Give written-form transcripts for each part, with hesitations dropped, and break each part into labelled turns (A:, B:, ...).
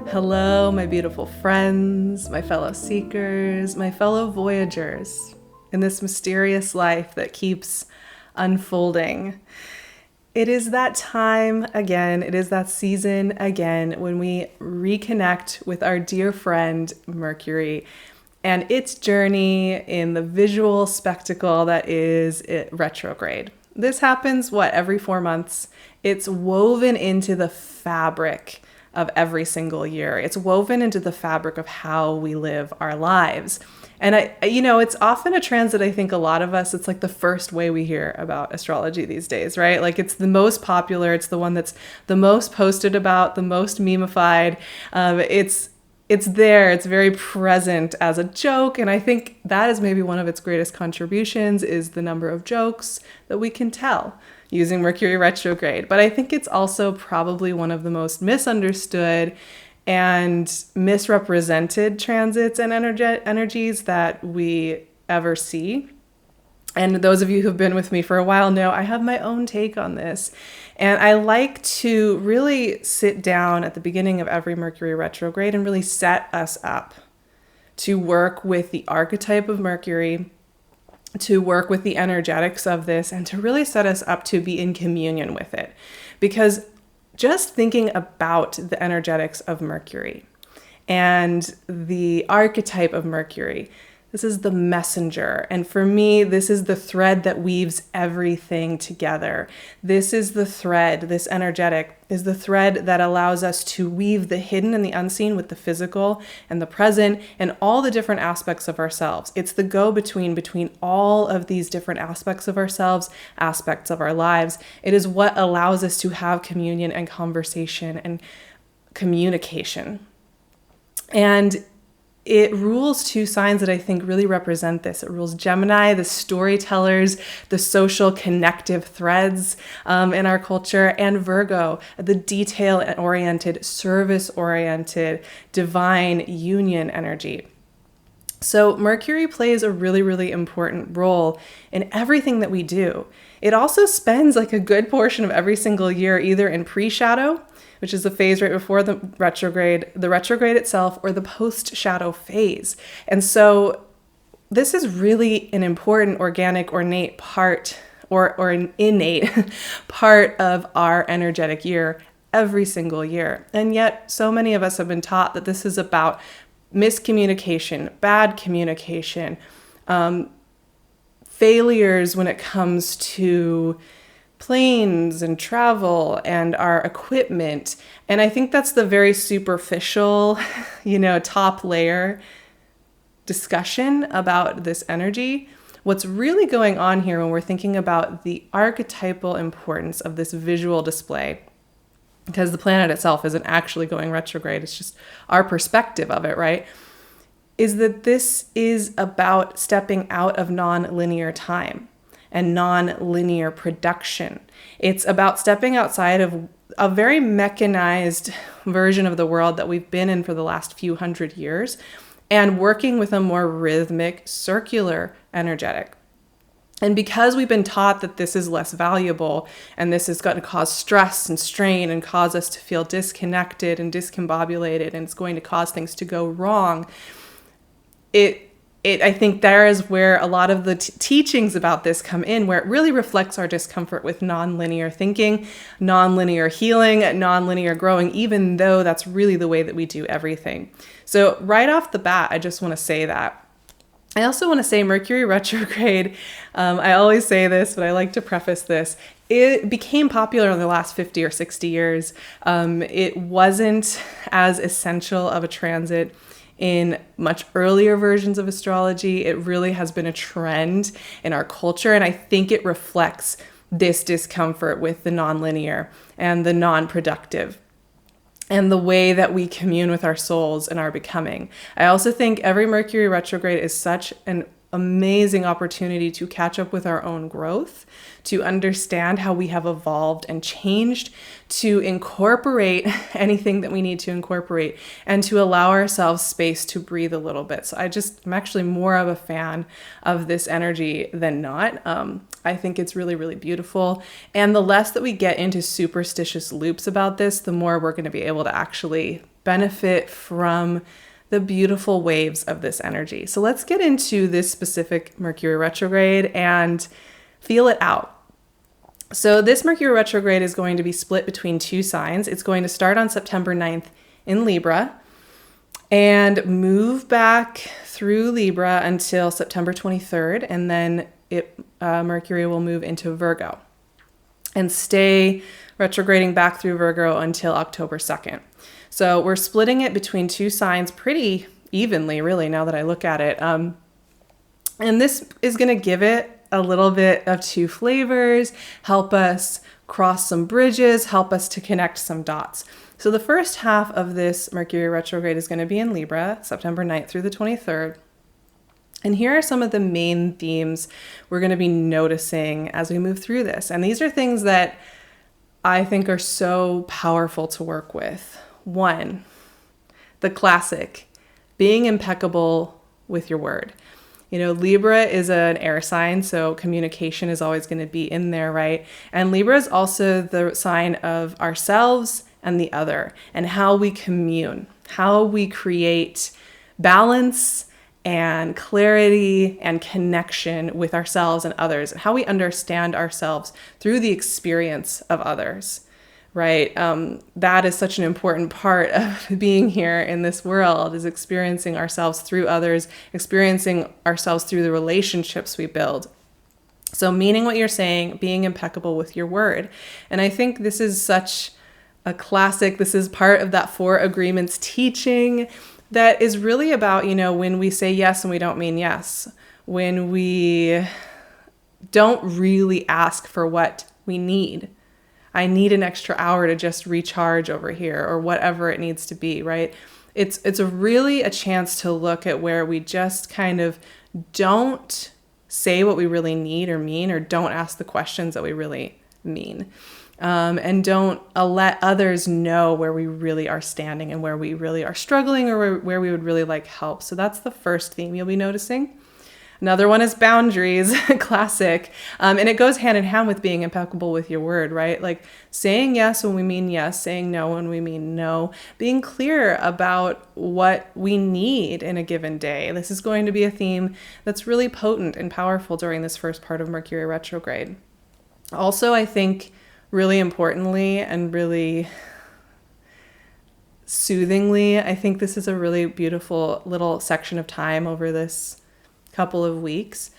A: Hello, my beautiful friends, my fellow seekers, my fellow voyagers in this mysterious life that keeps unfolding. It is that time again, it is that season again when we reconnect with our dear friend Mercury and its journey in the visual spectacle that is retrograde. This happens, every 4 months? It's woven into the fabric of every single year. It's woven into the fabric of how we live our lives. And it's often a transit. I think a lot of us, it's like the first way we hear about astrology these days, right? Like it's the most popular. It's the one that's the most posted about, the most memeified. It's there. It's very present as a joke. And I think that is maybe one of its greatest contributions is the number of jokes that we can tell using Mercury retrograde. But I think it's also probably one of the most misunderstood and misrepresented transits and energies that we ever see. And those of you who've been with me for a while know I have my own take on this. And I like to really sit down at the beginning of every Mercury retrograde and really set us up to work with the archetype of Mercury, to work with the energetics of this, and to really set us up to be in communion with it. Because just thinking about the energetics of Mercury and the archetype of Mercury, this is the messenger. And for me, this is the thread that weaves everything together. This is the thread, this energetic is the thread that allows us to weave the hidden and the unseen with the physical and the present and all the different aspects of ourselves. It's the go-between all of these different aspects of ourselves, aspects of our lives. It is what allows us to have communion and conversation and communication. And it rules two signs that I think really represent this. It rules Gemini, the storytellers, the social connective threads in our culture, and Virgo, the detail-oriented, service-oriented, divine union energy. So Mercury plays a really, really important role in everything that we do. It also spends like a good portion of every single year either in pre-shadow, which is the phase right before the retrograde itself, or the post-shadow phase. And so this is really an important organic, ornate part, or an innate part of our energetic year every single year. And yet so many of us have been taught that this is about miscommunication, bad communication, failures when it comes to planes and travel and our equipment. And I think that's the very superficial, top layer discussion about this energy. What's really going on here when we're thinking about the archetypal importance of this visual display, because the planet itself isn't actually going retrograde, it's just our perspective of it, right? Is that this is about stepping out of non-linear time and non-linear production. It's about stepping outside of a very mechanized version of the world that we've been in for the last few hundred years and working with a more rhythmic, circular energetic. And because we've been taught that this is less valuable and this is going to cause stress and strain and cause us to feel disconnected and discombobulated and it's going to cause things to go wrong, I think there is where a lot of the teachings about this come in, where it really reflects our discomfort with nonlinear thinking, nonlinear healing, nonlinear growing, even though that's really the way that we do everything. So right off the bat, I just want to say that. I also want to say Mercury retrograde, I always say this, but I like to preface this. It became popular in the last 50 or 60 years. It wasn't as essential of a transit in much earlier versions of astrology. It really has been a trend in our culture, and I think it reflects this discomfort with the nonlinear and the non-productive and the way that we commune with our souls and our becoming. I also think every Mercury retrograde is such an amazing opportunity to catch up with our own growth, to understand how we have evolved and changed, to incorporate anything that we need to incorporate, and to allow ourselves space to breathe a little bit. So I'm actually more of a fan of this energy than not. I think it's really, really beautiful. And the less that we get into superstitious loops about this, the more we're going to be able to actually benefit from the beautiful waves of this energy. So let's get into this specific Mercury retrograde and feel it out. So this Mercury retrograde is going to be split between two signs. It's going to start on September 9th in Libra and move back through Libra until September 23rd. And then Mercury will move into Virgo and stay retrograding back through Virgo until October 2nd. So we're splitting it between two signs pretty evenly, really, now that I look at it. And this is going to give it a little bit of two flavors, help us cross some bridges, help us to connect some dots. So the first half of this Mercury retrograde is going to be in Libra, September 9th through the 23rd. And here are some of the main themes we're going to be noticing as we move through this. And these are things that I think are so powerful to work with. One, the classic, being impeccable with your word. You know, Libra is an air sign, so communication is always going to be in there, right? And Libra is also the sign of ourselves and the other, and how we commune, how we create balance and clarity and connection with ourselves and others, and how we understand ourselves through the experience of others. Right? That is such an important part of being here in this world, is experiencing ourselves through others, experiencing ourselves through the relationships we build. So meaning what you're saying, being impeccable with your word. And I think this is such a classic. This is part of that 4 agreements teaching that is really about, you know, when we say yes and we don't mean yes, when we don't really ask for what we need. I need an extra hour to just recharge over here, or whatever it needs to be, right? It's really a chance to look at where we just kind of don't say what we really need or mean, or don't ask the questions that we really mean. And don't let others know where we really are standing and where we really are struggling, or where we would really like help. So that's the first theme you'll be noticing. Another one is boundaries, classic. And it goes hand in hand with being impeccable with your word, right? Like saying yes when we mean yes, saying no when we mean no, being clear about what we need in a given day. This is going to be a theme that's really potent and powerful during this first part of Mercury retrograde. Also, I think really importantly and really soothingly, I think this is a really beautiful little section of time over this couple of weeks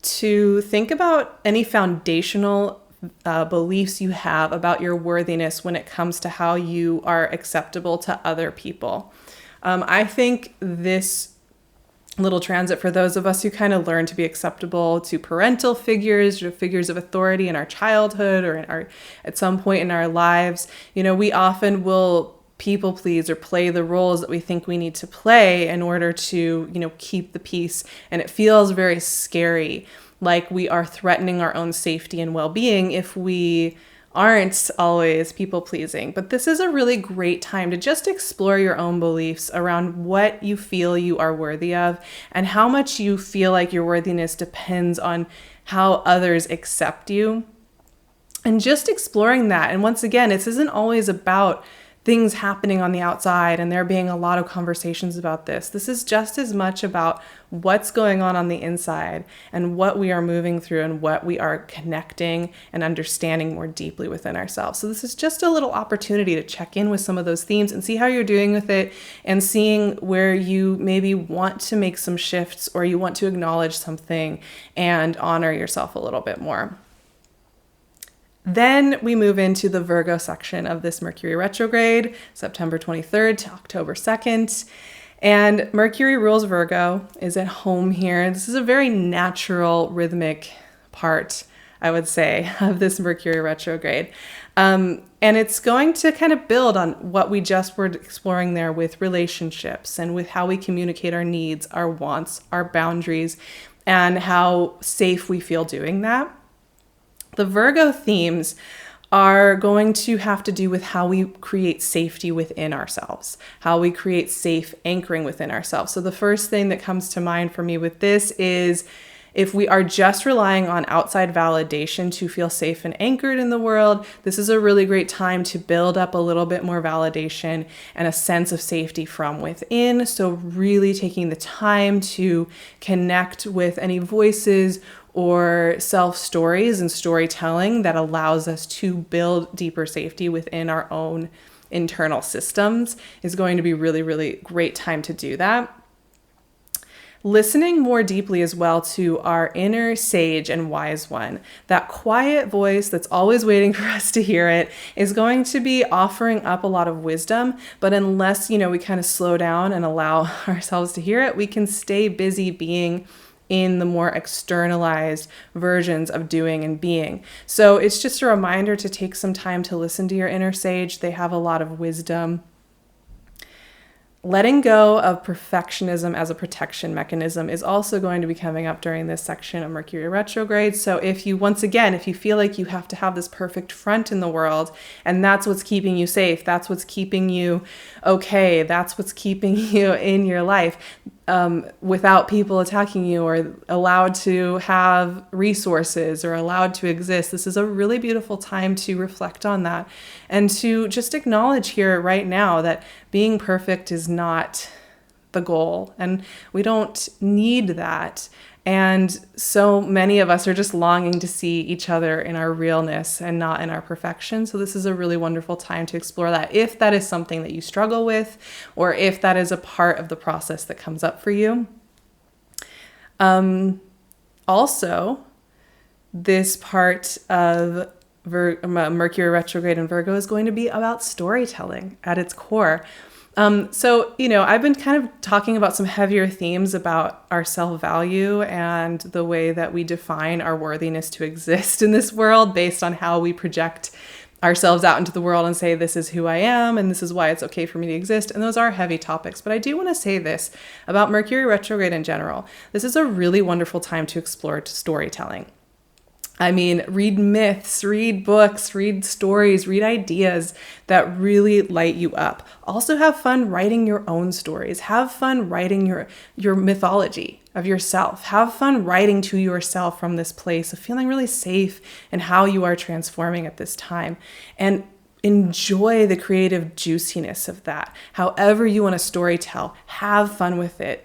A: to think about any foundational beliefs you have about your worthiness when it comes to how you are acceptable to other people. I think this little transit, for those of us who kind of learn to be acceptable to parental figures or figures of authority in our childhood or at some point in our lives, you know, we often will people please or play the roles that we think we need to play in order to, you know, keep the peace. And it feels very scary, like we are threatening our own safety and well-being if we aren't always people pleasing. But this is a really great time to just explore your own beliefs around what you feel you are worthy of and how much you feel like your worthiness depends on how others accept you. And just exploring that. And once again, this isn't always about things happening on the outside and there being a lot of conversations about this. This is just as much about what's going on the inside and what we are moving through and what we are connecting and understanding more deeply within ourselves. So this is just a little opportunity to check in with some of those themes and see how you're doing with it, and seeing where you maybe want to make some shifts or you want to acknowledge something and honor yourself a little bit more. Then we move into the Virgo section of this Mercury retrograde, September 23rd to October 2nd. And Mercury rules Virgo, is at home here. This is a very natural, rhythmic part, I would say, of this Mercury retrograde. And it's going to kind of build on what we just were exploring there with relationships and with how we communicate our needs, our wants, our boundaries, and how safe we feel doing that. The Virgo themes are going to have to do with how we create safety within ourselves, how we create safe anchoring within ourselves. So the first thing that comes to mind for me with this is If we are just relying on outside validation to feel safe and anchored in the world, this is a really great time to build up a little bit more validation and a sense of safety from within. So really taking the time to connect with any voices or self-stories and storytelling that allows us to build deeper safety within our own internal systems is going to be really, really great time to do that. Listening more deeply as well to our inner sage and wise one, that quiet voice that's always waiting for us to hear it, is going to be offering up a lot of wisdom. But unless, we kind of slow down and allow ourselves to hear it, we can stay busy being in the more externalized versions of doing and being. So it's just a reminder to take some time to listen to your inner sage. They have a lot of wisdom. Letting go of perfectionism as a protection mechanism is also going to be coming up during this section of Mercury retrograde. So if you feel like you have to have this perfect front in the world, and that's what's keeping you safe, that's what's keeping you okay, that's what's keeping you in your life, without people attacking you or allowed to have resources or allowed to exist, this is a really beautiful time to reflect on that and to just acknowledge here right now that being perfect is not the goal, and we don't need that. And so many of us are just longing to see each other in our realness and not in our perfection. So this is a really wonderful time to explore that, if that is something that you struggle with, or if that is a part of the process that comes up for you. Also, this part of Mercury retrograde in Virgo is going to be about storytelling at its core. So, I've been kind of talking about some heavier themes about our self-value and the way that we define our worthiness to exist in this world based on how we project ourselves out into the world and say, this is who I am and this is why it's okay for me to exist. And those are heavy topics. But I do want to say this about Mercury retrograde in general. This is a really wonderful time to explore storytelling. I mean, read myths, read books, read stories, read ideas that really light you up. Also have fun writing your own stories. Have fun writing your mythology of yourself. Have fun writing to yourself from this place of feeling really safe and how you are transforming at this time. And enjoy the creative juiciness of that. However you want to storytell, have fun with it.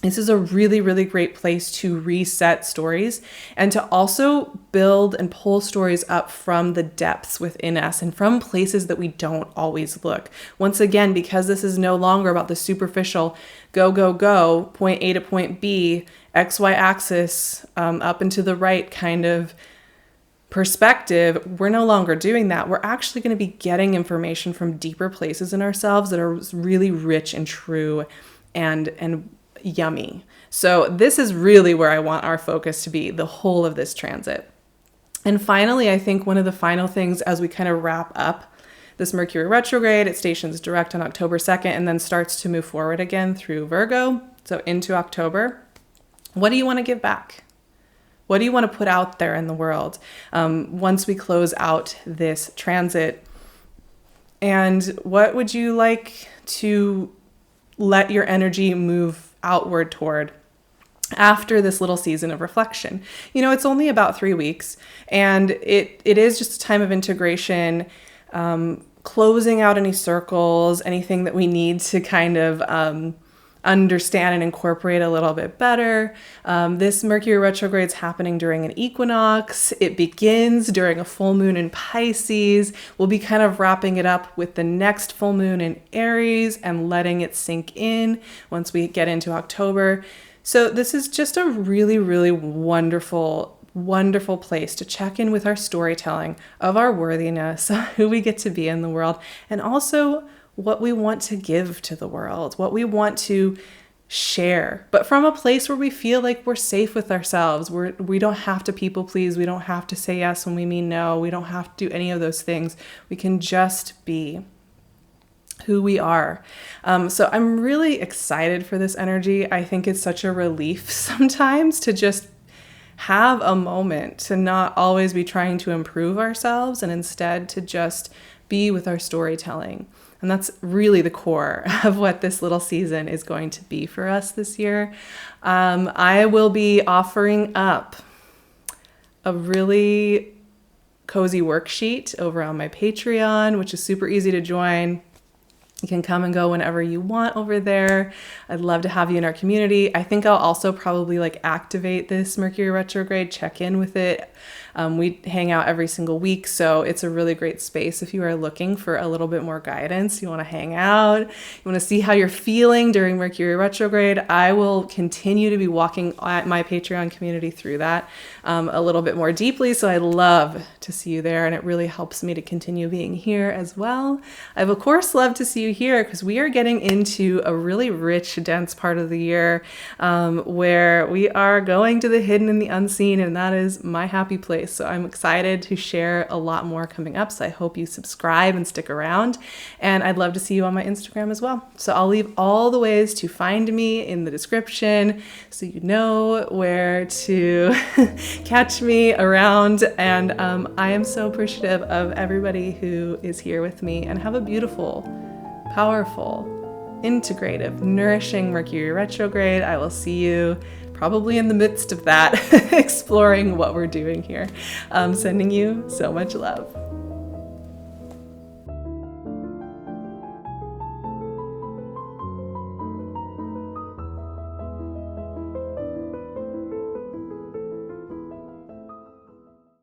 A: This is a really, really great place to reset stories and to also build and pull stories up from the depths within us and from places that we don't always look. Once again, because this is no longer about the superficial go, point A to point B, XY axis, up and to the right kind of perspective, we're no longer doing that. We're actually going to be getting information from deeper places in ourselves that are really rich and true and yummy. So this is really where I want our focus to be the whole of this transit. And finally, I think one of the final things as we kind of wrap up this Mercury retrograde, it stations direct on October 2nd and then starts to move forward again through Virgo. So into October, what do you want to give back? What do you want to put out there in the world once we close out this transit? And what would you like to let your energy move outward toward after this little season of reflection? It's only about 3 weeks, and it is just a time of integration, closing out any circles, anything that we need to kind of understand and incorporate a little bit better. This Mercury retrograde is happening during an equinox. It begins during a full moon in Pisces. We'll be kind of wrapping it up with the next full moon in Aries and letting it sink in once we get into October. So this is just a really, really wonderful place to check in with our storytelling of our worthiness, who we get to be in the world, and also what we want to give to the world, what we want to share, but from a place where we feel like we're safe with ourselves. We don't have to people please. We don't have to say yes when we mean no. We don't have to do any of those things. We can just be who we are. So I'm really excited for this energy. I think it's such a relief sometimes to just have a moment to not always be trying to improve ourselves and instead to just be with our storytelling. And that's really the core of what this little season is going to be for us this year. I will be offering up a really cozy worksheet over on my Patreon, which is super easy to join. You can come and go whenever you want over there. I'd love to have you in our community. I think I'll also probably activate this Mercury retrograde, check in with it. We hang out every single week, so it's a really great space if you are looking for a little bit more guidance. You want to hang out, you want to see how you're feeling during Mercury retrograde. I will continue to be walking at my Patreon community through that a little bit more deeply, so I love to see you there, and it really helps me to continue being here as well. I've of course love to see you here because we are getting into a really rich, dense part of the year where we are going to the hidden and the unseen, and that is my happy place. So I'm excited to share a lot more coming up. So I hope you subscribe and stick around. And I'd love to see you on my Instagram as well. So I'll leave all the ways to find me in the description so you know where to catch me around. And I am so appreciative of everybody who is here with me, and have a beautiful, powerful, integrative, nourishing Mercury retrograde. I will see you probably in the midst of that, exploring what we're doing here. Sending you so much love.